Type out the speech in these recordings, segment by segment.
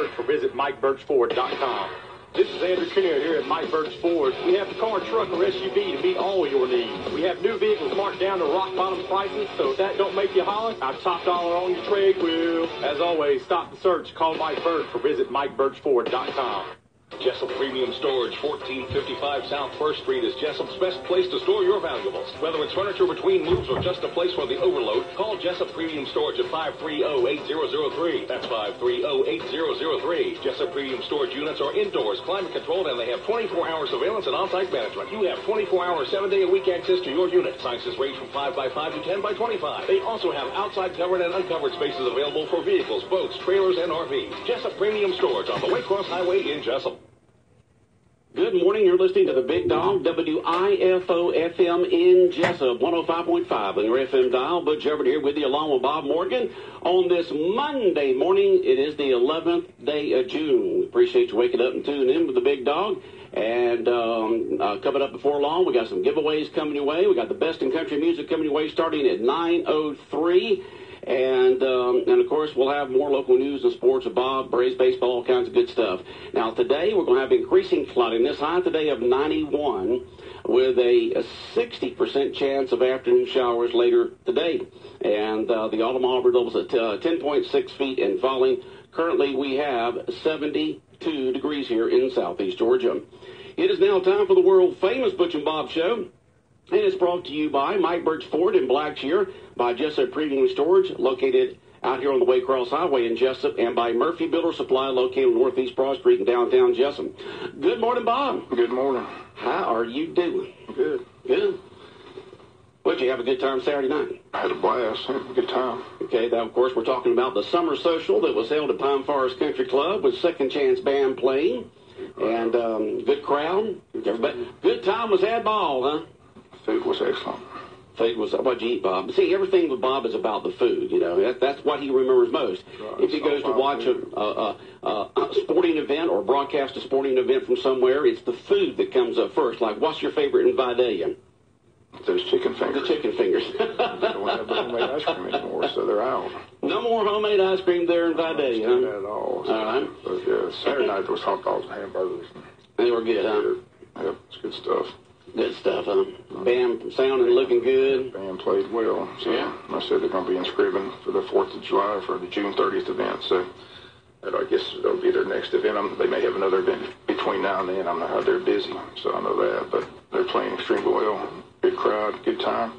Birch for visitmikebirchford.com. This is Andrew Kinnear here at Mike Birch Ford. We have the car, truck, or SUV to meet all your needs. We have new vehicles marked down to rock bottom prices, so if that don't make you holler, our top dollar on your trade will. As always, stop the search. Call Mike Birch for visitmikebirchford.com. Jesup Premium Storage, 1455 South 1st Street is Jesup's best place to store your valuables. Whether it's furniture between moves or just a place for the overload, call Jesup Premium Storage at 530-8003. That's 530-8003. Jesup Premium Storage units are indoors, climate controlled, and they have 24-hour surveillance and on-site management. You have 24-hour, 7-day-a-week access to your unit. Sizes range from 5x5 to 10x25. They also have outside covered and uncovered spaces available for vehicles, boats, trailers, and RVs. Jesup Premium Storage on the Waycross Highway in Jesup. Good morning. You're listening to the Big Dog, WIFO FM in Jesup, 105.5 on your FM dial. Butch Everett here with you along with Bob Morgan on this Monday morning. It is the 11th day of June. We appreciate you waking up and tuning in with the Big Dog. And coming up before long, we got some giveaways coming your way. We got the best in country music coming your way starting at 9:03. And of course, we'll have more local news and sports with Bob, Braves baseball, all kinds of good stuff. Now, today, we're going to have increasing flooding. This high today of 91 with a 60% chance of afternoon showers later today. And the autumn Auburn levels at 10.6 feet and falling. Currently, we have 72 degrees here in southeast Georgia. It is now time for the world-famous Butch and Bob Show. And it's brought to you by Mike Birch Ford in Blackshear, by Jesup Premium Storage, located out here on the Waycross Highway in Jesup, and by Murphy Builder Supply, located on Northeast Broad Street in downtown Jesup. Good morning, Bob. Good morning. How are you doing? Good. Good. Well, did you have a good time Saturday night? I had a blast. Had a good time. Okay, now, of course, we're talking about the summer social that was held at Pine Forest Country Club with Second Chance Band playing, and good crowd. Everybody, good time was had ball, huh? Food was excellent. Food was, what'd you eat, Bob? See, everything with Bob is about the food, you know. That's what he remembers most. Right. If he goes to watch a sporting event or broadcast a sporting event from somewhere, it's the food that comes up first. Like, what's your favorite in Vidalia? Those chicken fingers. The chicken fingers. They don't have the homemade ice cream anymore, so they're out. No more homemade ice cream there in Vidalia, huh? Not at all. So, all right. But, yeah, Saturday night there was hot dogs and hamburgers. They were good, huh? Yep, it's good stuff. Good stuff, huh? Band sounding looking good. Band played well. So Yeah. I said they're going to be in Scriven for the 4th of July for the June 30th event. So I guess that'll be their next event. They may have another event between now and then. I don't know how they're busy, so I know that. But they're playing extremely well. Good crowd, good time.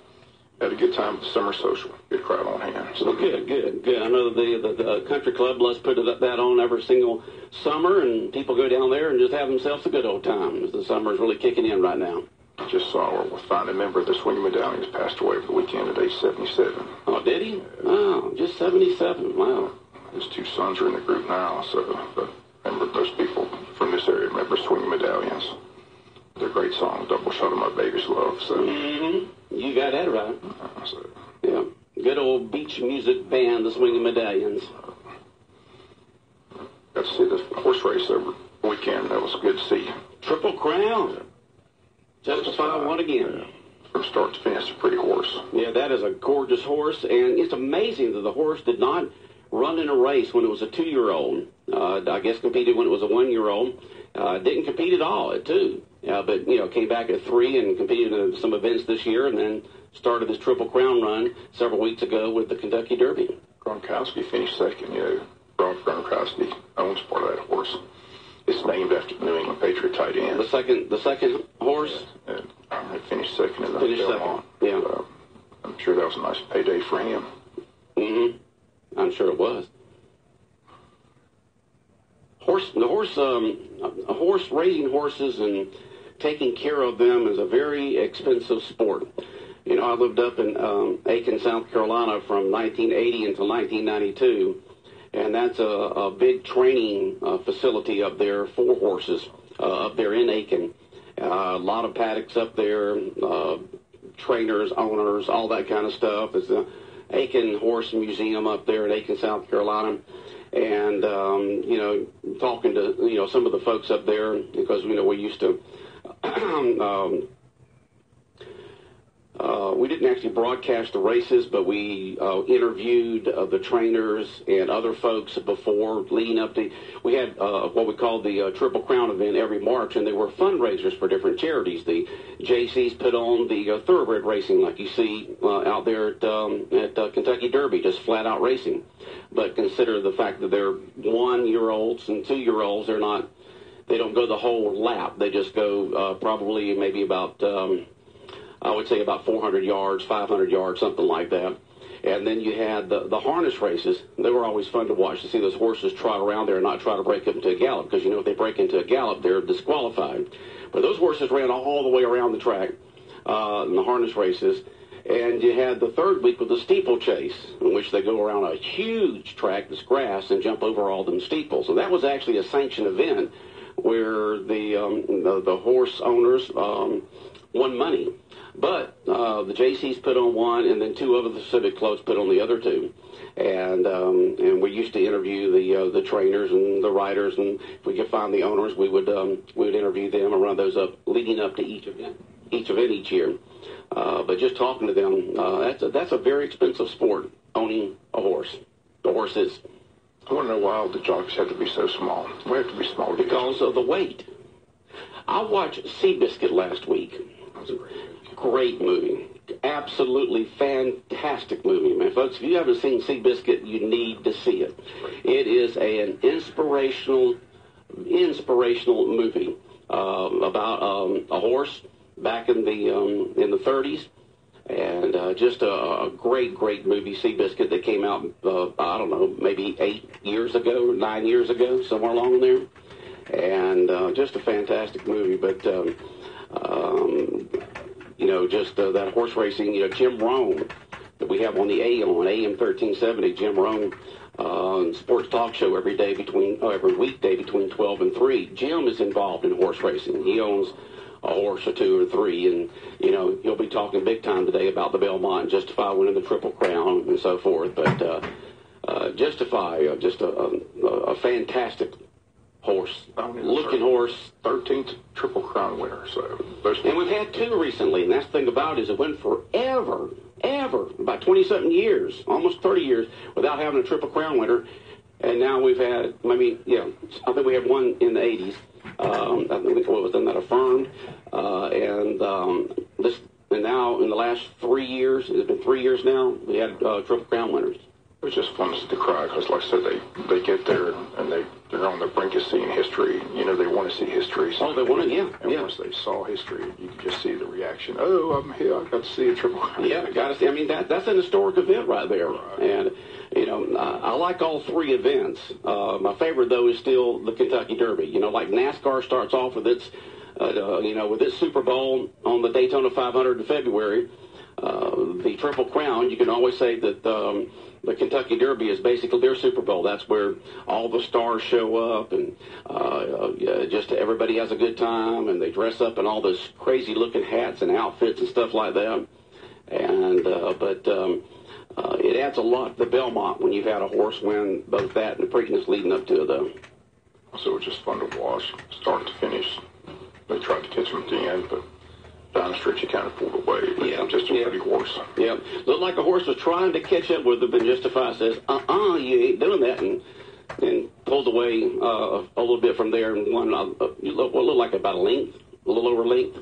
Had a good time at the summer social. Good crowd on hand. So Well, good. I know the country club loves put that on every single summer, and people go down there and just have themselves a good old time. The summer's really kicking in right now. Just saw where we find a member of the Swinging Medallions passed away over the weekend at age 77. Oh, did he? Oh, just 77. Wow. His 2 sons are in the group now, so but remember those people from this area remember Swinging Medallions. Their great song, Double Shot of My Baby's Love. So You got that right. So, Yeah. Good old beach music band, the Swinging Medallions. got to see the horse race over the weekend. That was good to see. Triple Crown. Justify one again. Yeah. From start to finish, a pretty horse. Yeah, that is a gorgeous horse, and it's amazing that the horse did not run in a race when it was a 2-year-old. I guess competed when it was a 1-year-old. Didn't compete at all at 2. But, came back at 3 and competed in some events this year, and then started this Triple Crown run several weeks ago with the Kentucky Derby. Gronkowski finished second. Rob Gronkowski owns part of that horse. It's named after the New England Patriot tight end. The second horse? And he finished second in the Finished Belmont. second, yeah. So, I'm sure that was a nice payday for him. I'm sure it was. Raising horses and taking care of them is a very expensive sport. I lived up in Aiken, South Carolina from 1980 until 1992, and that's a big training facility up there for horses up there in Aiken. A lot of paddocks up there, trainers, owners, all that kind of stuff. There's the Aiken Horse Museum up there in Aiken, South Carolina. And, talking to, some of the folks up there, because, we used to We didn't actually broadcast the races, but we interviewed the trainers and other folks before, leading up to. We had what we called the Triple Crown event every March, and they were fundraisers for different charities. The JCs put on the thoroughbred racing, like you see out there at Kentucky Derby, just flat out racing. But consider the fact that they're 1-year-olds and 2-year-olds. They don't go the whole lap. They just go probably maybe about. I would say about 400 yards, 500 yards, something like that. And then you had the harness races. They were always fun to watch, to see those horses trot around there and not try to break up into a gallop, because, if they break into a gallop, they're disqualified. But those horses ran all the way around the track in the harness races. And you had the third week with the steeplechase, in which they go around a huge track that's grass and jump over all them steeples. And that was actually a sanctioned event where the horse owners won money. But the JCs put on one, and then 2 of the Civic clubs put on the other 2. And we used to interview the trainers and the riders, and if we could find the owners, we would interview them and run those up leading up to each event each year. But just talking to them, that's a very expensive sport, owning a horse. The horses. I want to know why the jockeys have to be so small. Why have to be small? Because of the weight. I watched Seabiscuit last week. Great movie. Absolutely fantastic movie, man. Folks, if you haven't seen Seabiscuit, you need to see it. It is an inspirational movie about a horse back in the 30s, and just a great movie, Seabiscuit, that came out, I don't know, maybe 8 years ago, 9 years ago, somewhere along there. And just a fantastic movie, but just that horse racing, Jim Rome, that we have on the AM 1370, Jim Rome, sports talk show every weekday between 12 and 3. Jim is involved in horse racing. He owns a horse or 2 or 3, and he'll be talking big time today about the Belmont and Justify winning the Triple Crown and so forth. But Justify, just a fantastic horse, looking horse. 13th Triple Crown winner. And we've had 2 recently, and that's the thing about it, is it went forever, about 20-something years, almost 30 years, without having a Triple Crown winner. And now we've had, I think we had one in the 80s. I think what was then that affirmed. And now in the last 3 years, it's been 3 years now, we had Triple Crown winners. It was just fun to cry because, like I said, they get there and they're on the brink of seeing history. They want to see history. So they want to, yeah. And once they saw history, you could just see the reaction. Oh, I'm here. I got to see a Triple Crown. Yeah, got to see. That's an historic event right there. Right. And I like all 3 events. My favorite though is still the Kentucky Derby. Like NASCAR starts off with its, with its Super Bowl on the Daytona 500 in February. The Triple Crown, you can always say that the Kentucky Derby is basically their Super Bowl. That's where all the stars show up, and just everybody has a good time, and they dress up in all those crazy-looking hats and outfits and stuff like that. And it adds a lot to the Belmont when you've had a horse win both that and the Preakness leading up to it, though. So it was just fun to watch, start to finish. They tried to catch him at the end, but down the stretch, he kind of pulled away. But just a pretty horse. Yeah, looked like a horse was trying to catch up with him, but Justify says, you ain't doing that, and pulled away a little bit from there, and won what looked like about a little over length.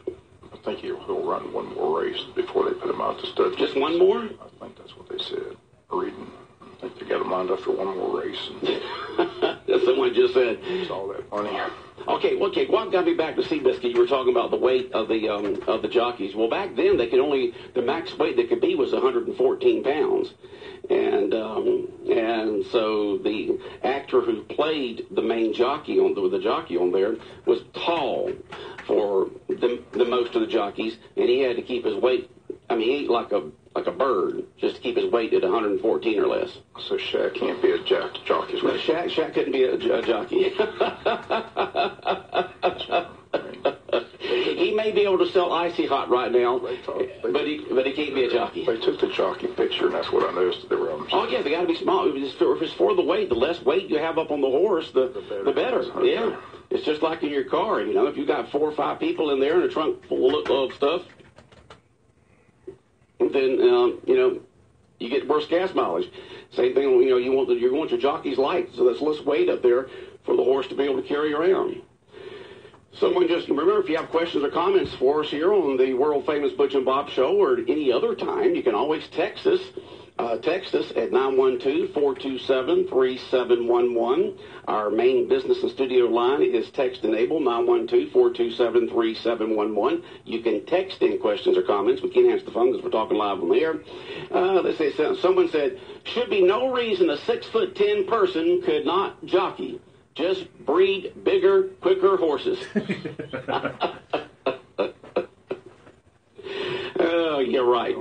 I think he'll run one more race before they put him out to stud. Just one more? I think that's what they said. Reading. I think they got him lined up for one more race. That's someone just said. It's all that money. Okay, what got me back to Seabiscuit? You were talking about the weight of the jockeys. Well, back then the max weight they could be was 114 pounds, and so the actor who played the main jockey on there was tall for the most of the jockeys, and he had to keep his weight. He ate like a bird just to keep his weight at 114 or less. So Shaq can't be a jockey. No, Shaq couldn't be a jockey. He may be able to sell Icy Hot right now, but he can't be a jockey. They took the jockey picture, and that's what I noticed. They were Oh yeah, they got to be small. If it's for the weight, the less weight you have up on the horse, the better. Okay. Yeah, it's just like in your car. If you got 4 or 5 people in there in a trunk full of stuff. then, you get worse gas mileage. Same thing, you want your jockey's light, so there's less weight up there for the horse to be able to carry around. Someone just remember, if you have questions or comments for us here on the world-famous Butch and Bob Show or at any other time, you can always text us. Text us at 912-427-3711. Our main business and studio line is text-enabled, 912-427-3711. You can text in questions or comments. We can't answer the phone because we're talking live on the air. Let's say someone said, should be no reason a 6'10" person could not jockey. Just breed bigger, quicker horses. You're right.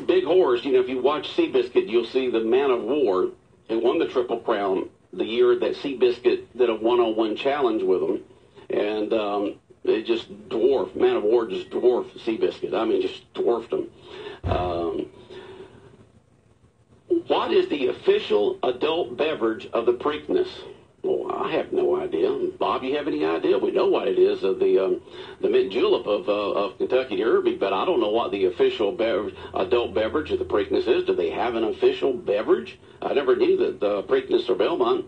Big horse, if you watch Seabiscuit, you'll see the Man of War who won the Triple Crown the year that Seabiscuit did a one-on-one challenge with him. And it just dwarfed, Man of War just dwarfed Seabiscuit. I mean, just dwarfed him. What is the official adult beverage of the Preakness? Well, I have no idea. Bob, you have any idea? We know what it is of the mint julep of Kentucky Derby, but I don't know what the official adult beverage of the Preakness is. Do they have an official beverage? I never knew that the Preakness or Belmont.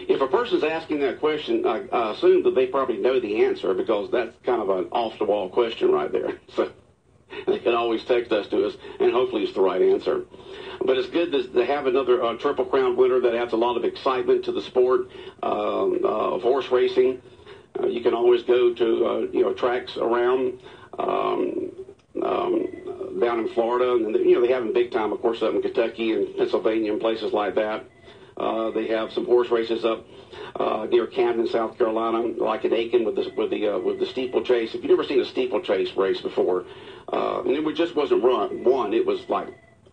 If a person's asking that question, I assume that they probably know the answer because that's kind of an off-the-wall question right there. So they can always text us to us, and hopefully it's the right answer. But it's good to have another Triple Crown winner that adds a lot of excitement to the sport of horse racing. You can always go to tracks around down in Florida, and they have them big time, of course, up in Kentucky and Pennsylvania and places like that. They have some horse races up near Camden, South Carolina, like in Aiken with the steeplechase. If you've never seen a steeplechase race before, and it just wasn't one, it was like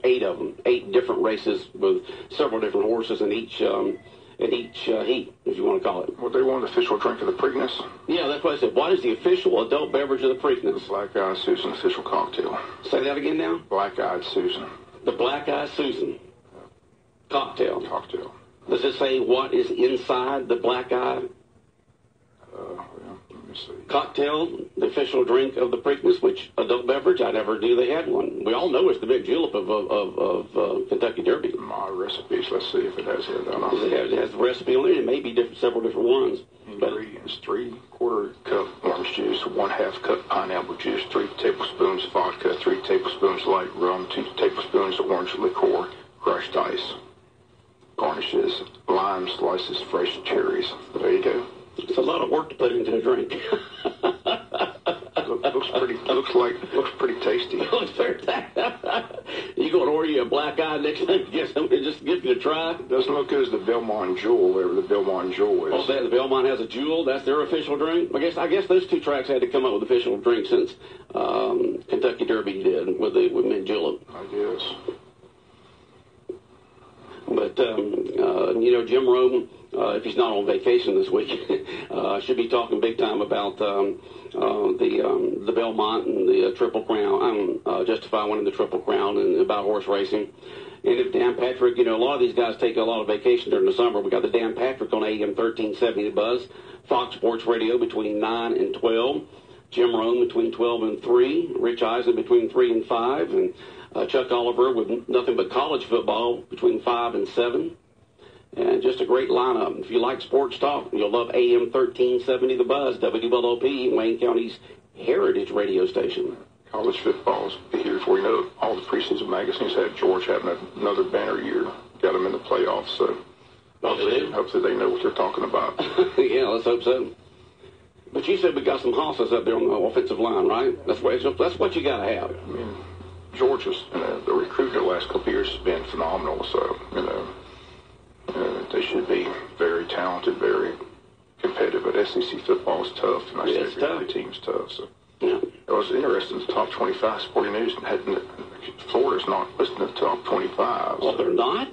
8 of them, 8 different races with several different horses in each heat, if you want to call it. Well, they want the official drink of the Preakness? Yeah, that's what I said. What is the official adult beverage of the Preakness? Black-Eyed Susan official cocktail. Say that again now? Black-Eyed Susan. The Black-Eyed Susan cocktail. Cocktail. Does it say what is inside the Black-Eyed? Let me see. Cocktail, the official drink of the Preakness, which adult beverage, I never knew they had one. We all know it's the big julep of Kentucky Derby. My recipes, let's see if it has it. It has the recipe on it. It may be several different ones. Ingredients: 3/4 cup orange juice, 1/2 cup pineapple juice, 3 tablespoons vodka, 3 tablespoons light rum, 2 tablespoons orange liqueur, crushed ice. Garnishes: lime slices, fresh cherries. There you go. It's a lot of work to put into a drink. looks pretty tasty. You going to order you a black eye next time? Just give it a try. It doesn't look good as the Belmont Jewel, whatever the Belmont Jewel is. Oh, the Belmont has a Jewel. That's their official drink. I guess those two tracks had to come up with official drinks since Kentucky Derby did with mint julep. I guess. But Jim Rome, if he's not on vacation this week, should be talking big time about the Belmont and the Triple Crown, Justify winning the Triple Crown, and about horse racing. And if Dan Patrick, a lot of these guys take a lot of vacation during the summer. We got the Dan Patrick on AM 1370 The Buzz, Fox Sports Radio between 9 and 12, Jim Rome between 12 and 3, Rich Eisen between 3 and 5, and Chuck Oliver with nothing but college football between 5 and 7. And just a great lineup. If you like sports talk, you'll love AM 1370 The Buzz, WLOP, Wayne County's heritage radio station. College football's here before you know it. All the preseason magazines had George having another banner year. Got them in the playoffs, so hopefully they know what they're talking about. Yeah, let's hope so. But you said we got some hosses up there on the offensive line, right? That's what you got to have. I mean, Georgia's, the recruiting the last couple of years has been phenomenal, so, they should be very talented, very competitive, but SEC football is tough, and I say every team's tough, so. Yeah. It was interesting, the top 25 sporting news, Florida's not listed in the top 25. Well, they're not?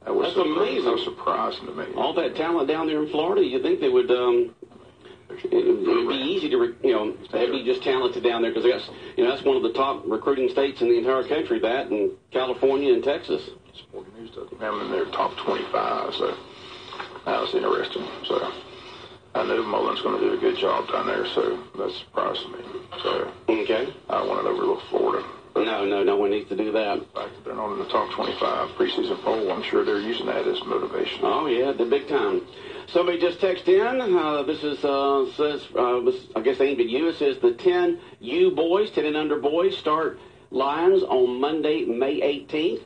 That's amazing. That was surprising to me. All that talent down there in Florida, you'd think they would, it would be easy to, they'd be just talented down there, because that's one of the top recruiting states in the entire country, that and California and Texas. Sporting News doesn't have them in their top 25, so that was interesting. So I knew Mullen's going to do a good job down there, so that surprised me. So okay, I wanted over to Florida. No one needs to do that. The fact that they're not in the top 25 preseason poll, I'm sure they're using that as motivation. Oh, yeah, the big time. Somebody just texted in. This is, I guess aimed at you. It says the 10U boys, 10 and under boys, start Lions on Monday, May 18th.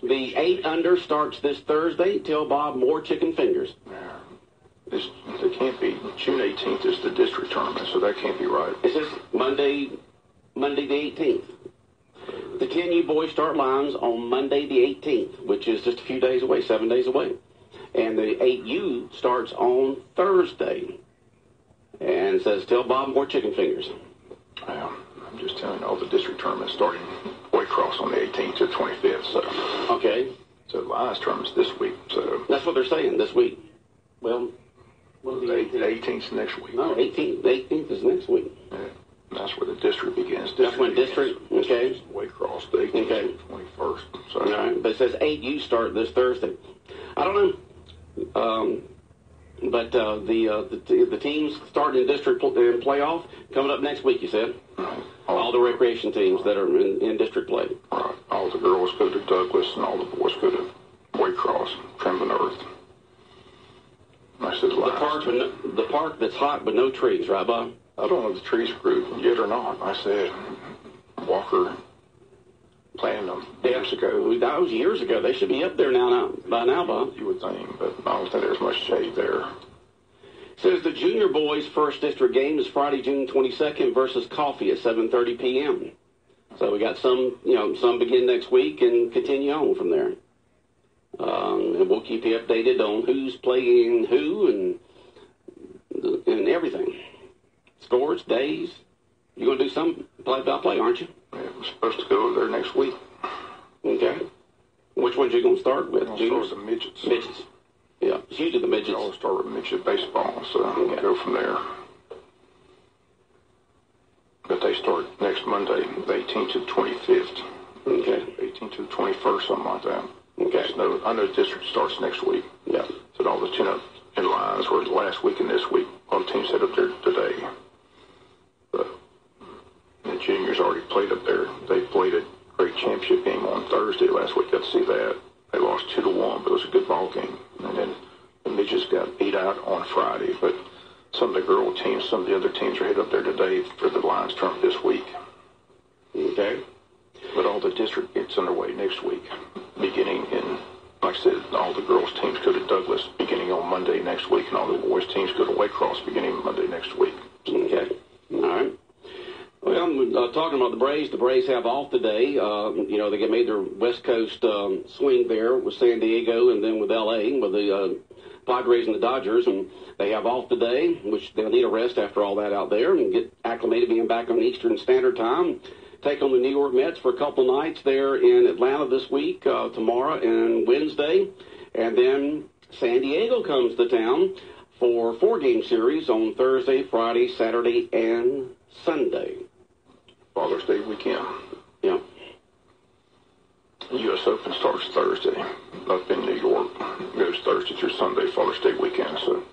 The 8 under starts this Thursday. Tell Bob more chicken fingers. They can't be. June 18th is the district tournament, so that can't be right. It says Monday the 18th. The 10U boys start Lions on Monday the 18th, which is just a few days away, 7 days away. And the 8U starts on Thursday. And it says, tell Bob more chicken fingers. Well, I'm just telling you, all the district tournaments starting Waycross on the 18th to the 25th. So. Okay. So the Lions tournament's this week. So that's what they're saying, this week. Well, the 18th is next week. No, 18th. The 18th is next week. Yeah. That's where the district begins. That's when district, okay. Waycross, the 18th to the 21st. So. All right, but it says 8U start this Thursday. I don't know. But the teams starting in district playoff coming up next week, you said? Right. All the recreation teams that are in district play. Right. All the girls go to Douglas and all the boys go to Waycross, Trembling Earth. I said the park that's hot but no trees, right, Bob? I don't know if the trees grew yet or not. I said Walker planted them years ago. That was years ago. They should be up there by now, Bob. You would think, but I don't think there's much shade there. Says the junior boys' first district game is Friday, June 22nd versus Coffee at 7:30 p.m. So we got some begin next week and continue on from there. And we'll keep you updated on who's playing who and everything. Scores, days. You're going to do some play-by-play, aren't you? Yeah, we're supposed to go there next week. Okay. Which ones are you going to start with? I'll start with the midgets. Midgets. Yeah, it's usually the midgets. I'll start with midget baseball, so we'll go from there. But they start next Monday, the 18th to the 25th. Okay. 18th to the 21st, something like that. Okay. So I know the district starts next week. Yeah. So all the 10 up in lines were last week and this week. All the teams head up there today. But the juniors already played up there. They played a great championship game on Thursday last week. Got to see that. They lost 2-1, but it was a good ball game. And then the midgets got beat out on Friday. But some of the girl teams, some of the other teams are headed up there today for the Lions tournament this week. Okay. But all the district gets underway next week, beginning in, like I said, all the girls' teams go to Douglas beginning on Monday next week, and all the boys' teams go to Waycross beginning Monday next week. Okay. All right. Well, talking about the Braves have off today. They made their West Coast swing there with San Diego and then with L.A. with the Padres and the Dodgers, and they have off today, which they'll need a rest after all that out there and get acclimated being back on Eastern Standard Time. Take on the New York Mets for a couple nights there in Atlanta this week, tomorrow and Wednesday. And then San Diego comes to town for 4-game series on Thursday, Friday, Saturday, and Sunday. Father's Day weekend. Yeah. U.S. Open starts Thursday up in New York. Goes Thursday through Sunday, Father's Day weekend. So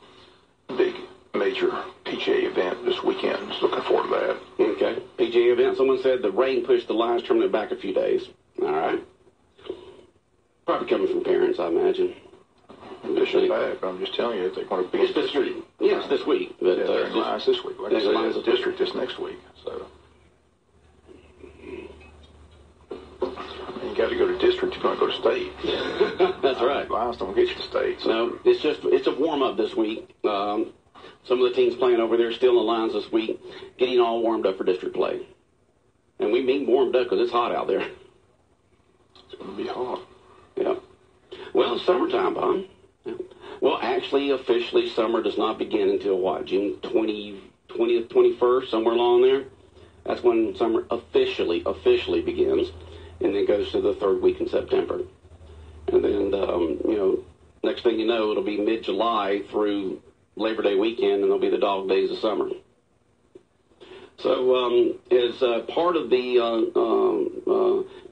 big, major PGA event this weekend. Just looking forward to that. Okay. PGA event. Someone said the rain pushed the Lions tournament back a few days. All right. Probably coming from parents, I imagine. Officially back, but I'm just telling you, they're going to be it's this week. Yeah, it's this week. But, they're in Lions this week. Like I said, it's district this next week. So you got to go to district, you're going to go to state. That's right. Lions don't get you to state. So. No, it's a warm-up this week. Some of the teams playing over there still in the Lions this week, getting all warmed up for district play. And we mean warmed up because it's hot out there. It's going to be hot. Yeah. Well, it's summertime, Bob. Yeah. Well, actually, officially, summer does not begin until, what, June 20th, 21st, somewhere along there? That's when summer officially begins, and then goes to the third week in September. And then, next thing you know, it'll be mid-July through Labor Day weekend, and it'll be the dog days of summer. So, as part of the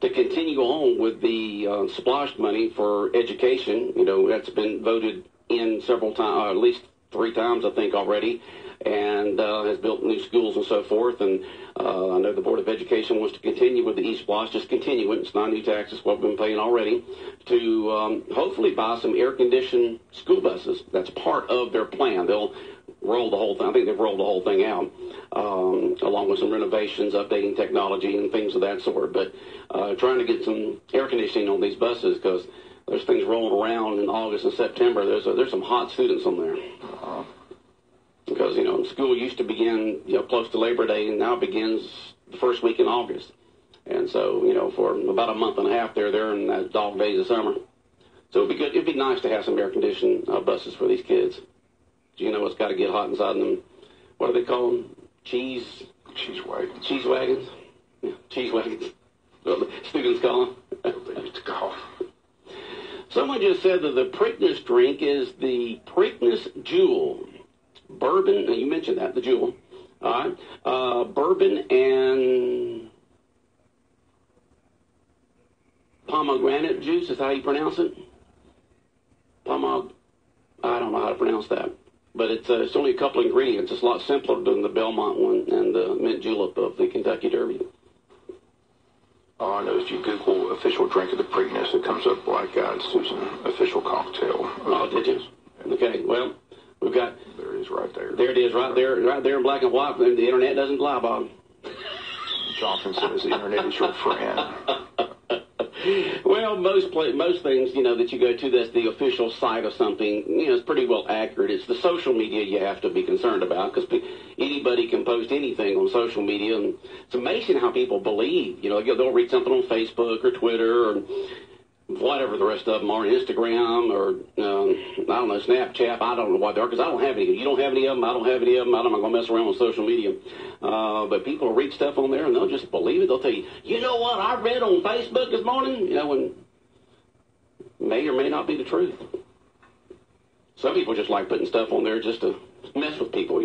to continue on with the splashed money for education, that's been voted in several times, at least 3 times, I think, already. and has built new schools and so forth. And I know the Board of Education wants to continue with the eSplosh, just continue it. It's not new taxes, what we've been paying already, to hopefully buy some air-conditioned school buses. That's part of their plan. They'll roll the whole thing. I think they've rolled the whole thing out, along with some renovations, updating technology, and things of that sort. But trying to get some air conditioning on these buses, because there's things rolling around in August and September. There's some hot students on there. Because, school used to begin, close to Labor Day, and now it begins the first week in August. And so, for about a month and a half they're in that dog days of summer. So it'd be good. It'd be nice to have some air-conditioned buses for these kids. It's got to get hot inside them. What do they call them? Cheese wagons. Cheese wagons. Yeah, cheese wagons. What the students call them. They used to call. Someone just said that the Preakness drink is the Preakness Jewel. Bourbon, you mentioned that, the Jewel. All right. Bourbon and pomegranate juice is how you pronounce it. I don't know how to pronounce that. But it's only a couple ingredients. It's a lot simpler than the Belmont one and the mint julep of the Kentucky Derby. Oh, I know if you Google official drink of the Preakness, it comes up Black Eyed Susan official cocktail. Oh, did you? Okay, well, we've got... There it is right there. There it is right there in black and white. The internet doesn't lie, Bob. Jonathan says the internet is your friend. Well, most things, that you go to, that's the official site of something, it's pretty well accurate. It's the social media you have to be concerned about, because anybody can post anything on social media, and it's amazing how people believe. They'll read something on Facebook or Twitter or whatever the rest of them are, Instagram or, I don't know, Snapchat. I don't know what they are, because I don't have any. You don't have any of them. I don't have any of them. I'm not going to mess around with social media. But people will read stuff on there, and they'll just believe it. They'll tell you, you know what I read on Facebook this morning? And may or may not be the truth. Some people just like putting stuff on there just to mess with people,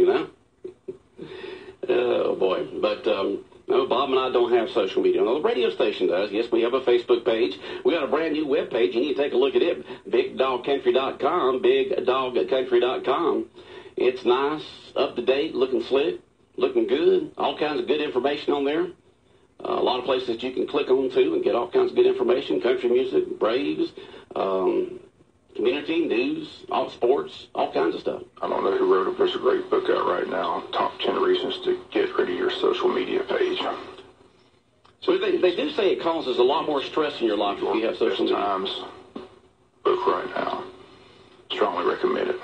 Oh, boy. But, no, Bob and I don't have social media. No, the radio station does. Yes, we have a Facebook page. We got a brand new web page. You need to take a look at it. BigDogCountry.com. BigDogCountry.com. It's nice, up to date, looking slick, looking good. All kinds of good information on there. A lot of places that you can click on too and get all kinds of good information. Country music, Braves, community, news, all sports, all kinds of stuff. I don't know who wrote it, but there's a great book out right now, Top 10 Reasons to Get Rid of Your Social Media Page. So they do say it causes a lot more stress in your life if you have social media. Times book right now. Strongly recommend it.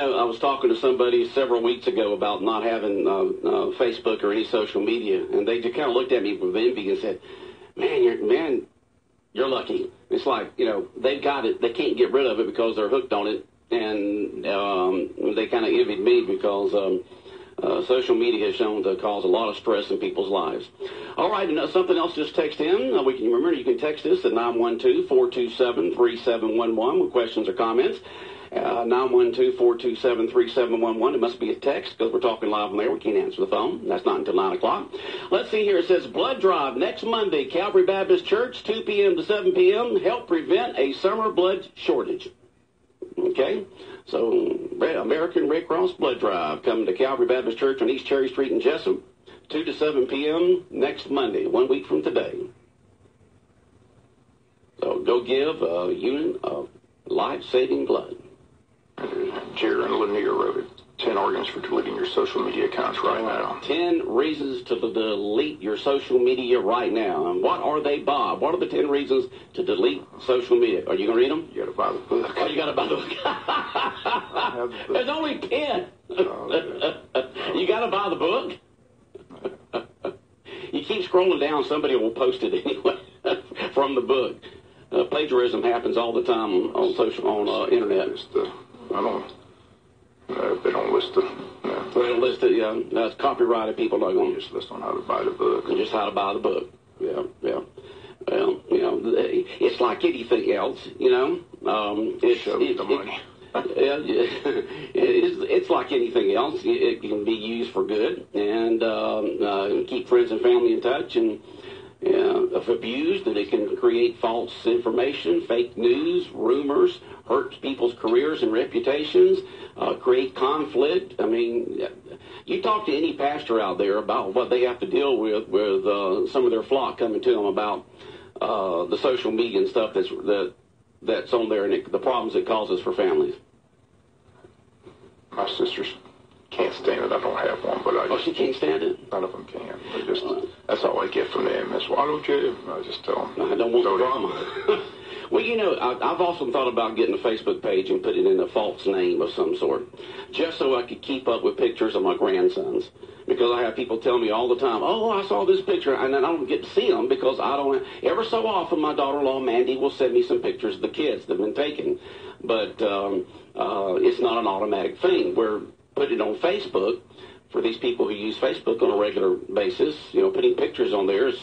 I was talking to somebody several weeks ago about not having Facebook or any social media, and they just kind of looked at me with envy and said, man, you're lucky. It's like, they've got it. They can't get rid of it because they're hooked on it. And they kind of envied me because social media has shown to cause a lot of stress in people's lives. All right, something else just text in. Remember, you can text us at 912-427-3711 with questions or comments. 912-427-3711. It must be a text because we're talking live on there. We can't answer the phone. That's not until 9 o'clock. Let's see here. It says blood drive next Monday, Calvary Baptist Church, 2 p.m. to 7 p.m. Help prevent a summer blood shortage. Okay? So, American Red Cross blood drive coming to Calvary Baptist Church on East Cherry Street in Jesup, 2 to 7 p.m. next Monday, 1 week from today. So, go give a unit of life-saving blood. Jerry and Lanier wrote it. 10 arguments for deleting your social media accounts right now. 10 reasons to delete your social media right now. And what are they, Bob? What are the 10 reasons to delete social media? Are you going to read them? You got to buy the book. Oh, you got to buy the book. There's only 10. You got to buy the book? You keep scrolling down, somebody will post it anyway from the book. Plagiarism happens all the time on internet. They don't list it. No. They don't list it, yeah. That's copyrighted. People are going to just list on how to buy the book. Just how to buy the book. Yeah. Well, it's like anything else, It's like anything else. It can be used for good and keep friends and family in touch and if abused, that it can create false information, fake news, rumors, hurt people's careers and reputations, create conflict. I mean, you talk to any pastor out there about what they have to deal with some of their flock coming to them about the social media and stuff that's on there, and the problems it causes for families. My sisters can't stand it. I don't have one, but she can't stand it? None of them can. They just, that's all I get from them is, why don't you? I just tell them. I don't want the drama. Well, you know, I've also thought about getting a Facebook page and putting in a false name of some sort, just so I could keep up with pictures of my grandsons. Because I have people tell me all the time, oh, I saw this picture, and then I don't get to see them because I don't. Ever so often, my daughter-in-law, Mandy, will send me some pictures of the kids that have been taken. But it's not an automatic thing. We're putting it on Facebook for these people who use Facebook on a regular basis. You know, putting pictures on there is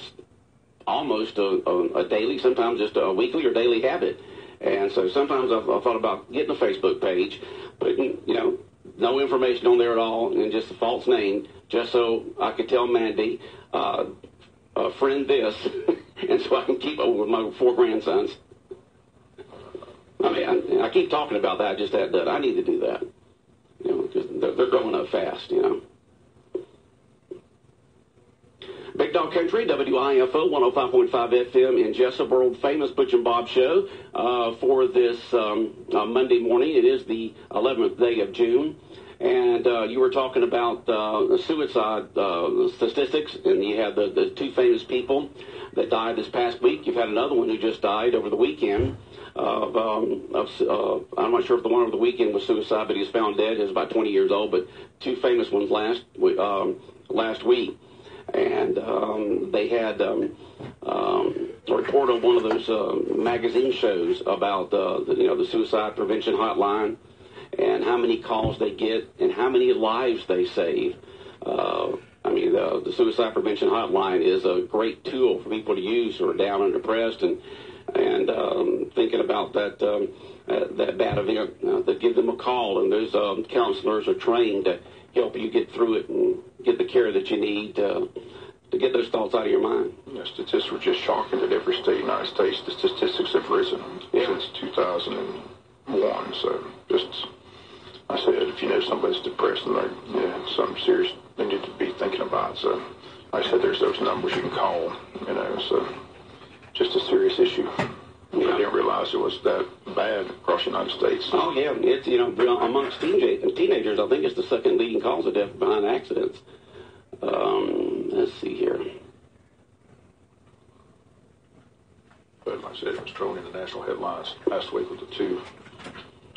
almost a daily, sometimes just a weekly or daily habit. And so sometimes I've thought about getting a Facebook page, putting, you know, no information on there at all, and just a false name, just so I could tell Mandy, friend this, and so I can keep up with my 4 grandsons. I mean, I keep talking about that. I just had that. I need to do that, you know, because they're growing up fast, you know. Big Dog Country, WIFO 105.5 FM in Jesup, world famous Butch and Bob Show for this Monday morning. It is the 11th day of June. And you were talking about suicide statistics, and you had the 2 famous people that died this past week. You've had another one who just died over the weekend. I'm not sure if the one over the weekend was suicide, but he was found dead. He was about 20 years old, but 2 famous ones last week. And they had a report on one of those magazine shows about the suicide prevention hotline, and how many calls they get and how many lives they save. I mean, the suicide prevention hotline is a great tool for people to use who are down and depressed and thinking about that bad event. They give them a call, and those counselors are trained to help you get through it and get the care that you need to get those thoughts out of your mind. The statistics were just shocking that every state in the United States, the statistics have risen since 2001. So just, I said, if you know somebody's depressed and they're something serious they need to be thinking about. So I said, there's those numbers you can call, you know, so just a serious issue. I didn't realize it was that bad across the United States. Oh, yeah. It's, you know, amongst teenagers, I think it's the second leading cause of death behind accidents. Let's see here. But like I said, it was thrown in the national headlines last week with the 2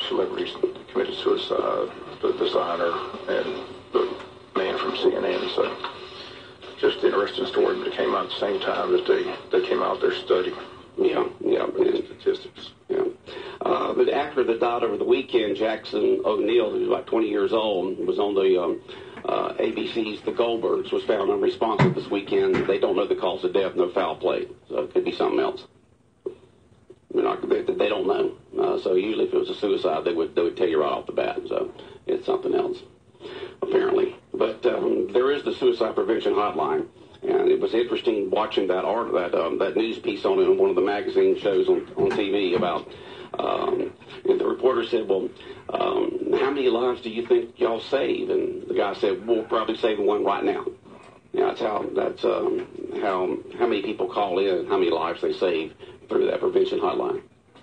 celebrities that committed suicide, the designer and the man from CNN. So just an interesting story, but it came out at the same time that they came out their study. Yeah. Statistics. Yeah. The actor that died over the weekend, Jackson O'Neill, who's about 20 years old, was on the ABC's The Goldbergs, was found unresponsive this weekend. They don't know the cause of death, no foul play, so it could be something else. They don't know. So usually if it was a suicide, they would tell you right off the bat. So it's something else, apparently. But there is the suicide prevention hotline. And it was interesting watching that news piece on it on one of the magazine shows on TV about, and the reporter said, well, how many lives do you think y'all save? And the guy said, we'll probably save one right now. Yeah, that's how many people call in, how many lives they save through that prevention hotline.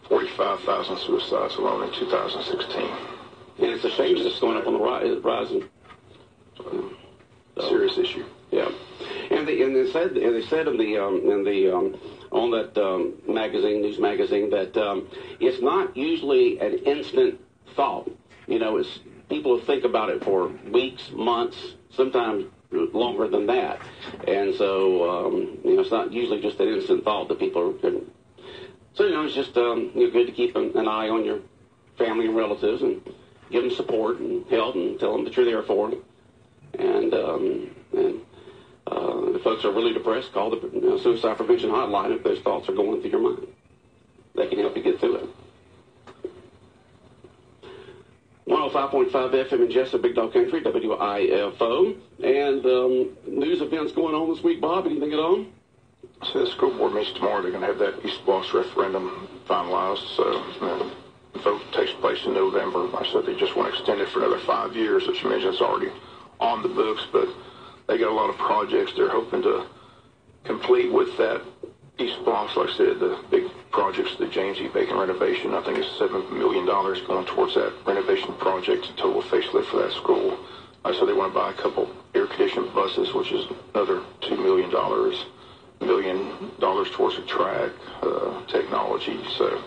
45,000 suicides alone in 2016. And it's a shame that it's going up on the rising. Serious issue. Yeah, and they said on that news magazine that it's not usually an instant thought. You know, it's people think about it for weeks, months, sometimes longer than that, and so it's not usually just an instant thought that people are. So it's just good to keep an eye on your family and relatives and give them support and help and tell them that you're there for them. And if folks are really depressed, call the suicide prevention hotline if those thoughts are going through your mind. They can help you get through it. 105.5 FM in Jesup, Big Dog Country, WIFO. And news events going on this week, Bob. Anything at all? So the school board meets tomorrow. They're going to have that East Bluffs referendum finalized. So the vote takes place in November. I said they just want to extend it for another 5 years, which means it's already on the books. But they got a lot of projects they're hoping to complete with that East Bluffs. Like I said, the big projects, the James E. Bacon renovation, I think it's $7 million going towards that renovation project, total facelift for that school. So they want to buy a couple air-conditioned buses, which is another $2 million towards the track, technology. So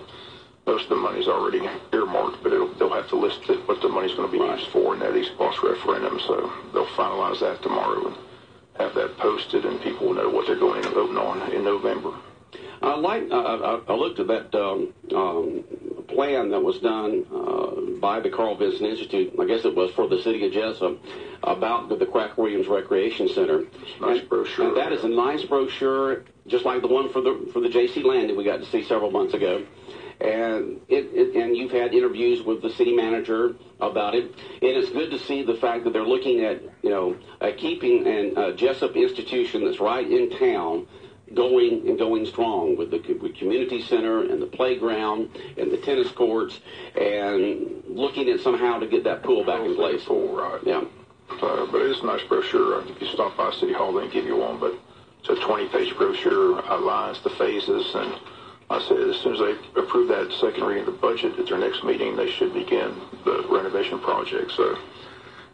most of the money's already earmarked, but they'll have to list what the money's going to be used for in that East Bluffs referendum. So they'll finalize that tomorrow and have that posted, and people will know what they're going in and voting on in November. I looked at that plan that was done by the Carl Vinson Institute, I guess it was for the city of Jesup, about the Quack Williams Recreation Center. Nice brochure. And that is a nice brochure, just like the one for the J.C. Landing we got to see several months ago. And and you've had interviews with the city manager about it. And it's good to see the fact that they're looking at, keeping a Jesup institution that's right in town going strong with the community center and the playground and the tennis courts, and looking at somehow to get that pool back in place. Pool, right. Yeah. But it's a nice brochure. If you stop by City Hall, they can give you one. But it's a 20-page brochure, outlines the phases. And I said as soon as they approve that second reading of the budget at their next meeting, they should begin the renovation project. So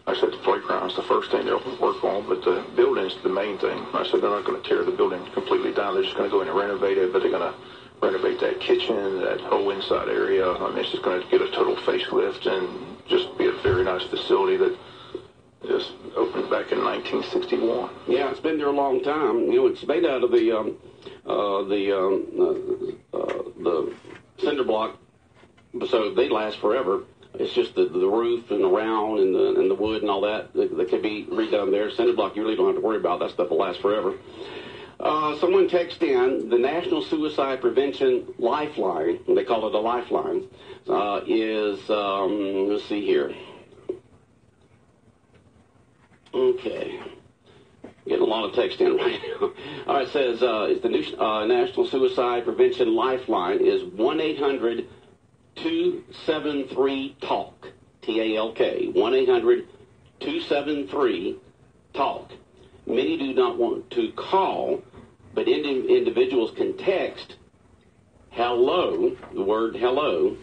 I said the playground's the first thing they'll work on, but the building's the main thing. I said they're not going to tear the building completely down. They're just going to go in and renovate it, but they're going to renovate that kitchen, that whole inside area. I mean, it's just going to get a total facelift and just be a very nice facility that just opened back in 1961. Yeah, it's been there a long time. It's made out of the cinder block, so they last forever. It's just the roof and the round and the wood and all that can be redone there. Cinder block you really don't have to worry about. That stuff will last forever. Someone texted in the National Suicide Prevention Lifeline, they call it a lifeline, is, let's see here. Okay. Getting a lot of text in right now. All right, it says it's the new National Suicide Prevention Lifeline is 1-800-273-TALK, T-A-L-K, 1-800-273-TALK. Many do not want to call, but individuals can text hello, the word hello,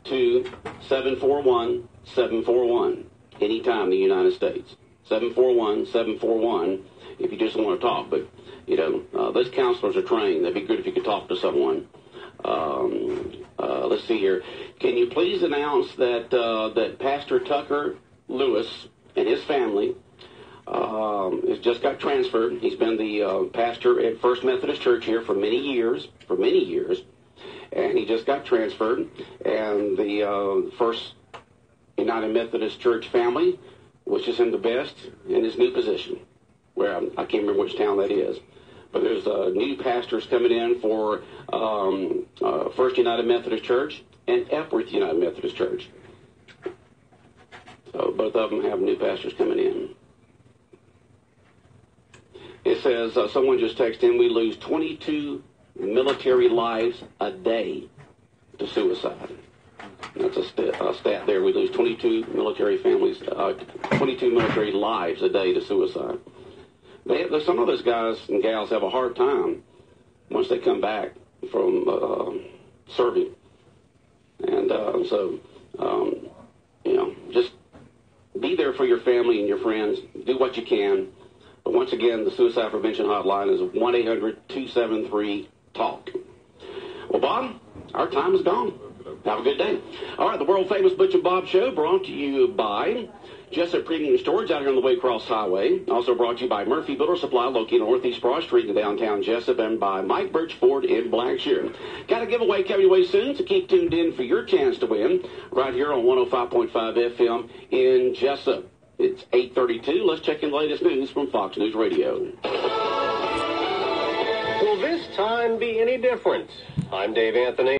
to 741-741 anytime in the United States. 741-741 if you just want to talk. But, those counselors are trained. That'd be good if you could talk to someone. Let's see here. Can you please announce that Pastor Tucker Lewis and his family has just got transferred. He's been the pastor at First Methodist Church here for many years, and he just got transferred. And the First United Methodist Church family wishes him the best in his new position, where I can't remember which town that is. But there's new pastors coming in for First United Methodist Church and Epworth United Methodist Church. So both of them have new pastors coming in. It says, someone just texted in, we lose 22 military lives a day to suicide. That's a stat there. We lose 22 military families, 22 military lives a day to suicide. Some of those guys and gals have a hard time once they come back from serving. And just be there for your family and your friends. Do what you can. But once again, the suicide prevention hotline is 1-800-273-TALK. Well, Bob, our time is gone. Have a good day. All right, the world-famous Butch and Bob Show brought to you by Jesup Premium Storage out here on the Waycross Highway. Also brought to you by Murphy Builder Supply located on Northeast Broad Street in downtown Jesup, and by Mike Birch Ford in Blackshear. Got a giveaway coming your way soon, so keep tuned in for your chance to win right here on 105.5 FM in Jesup. It's 8:32. Let's check in the latest news from Fox News Radio. Will this time be any different? I'm Dave Anthony.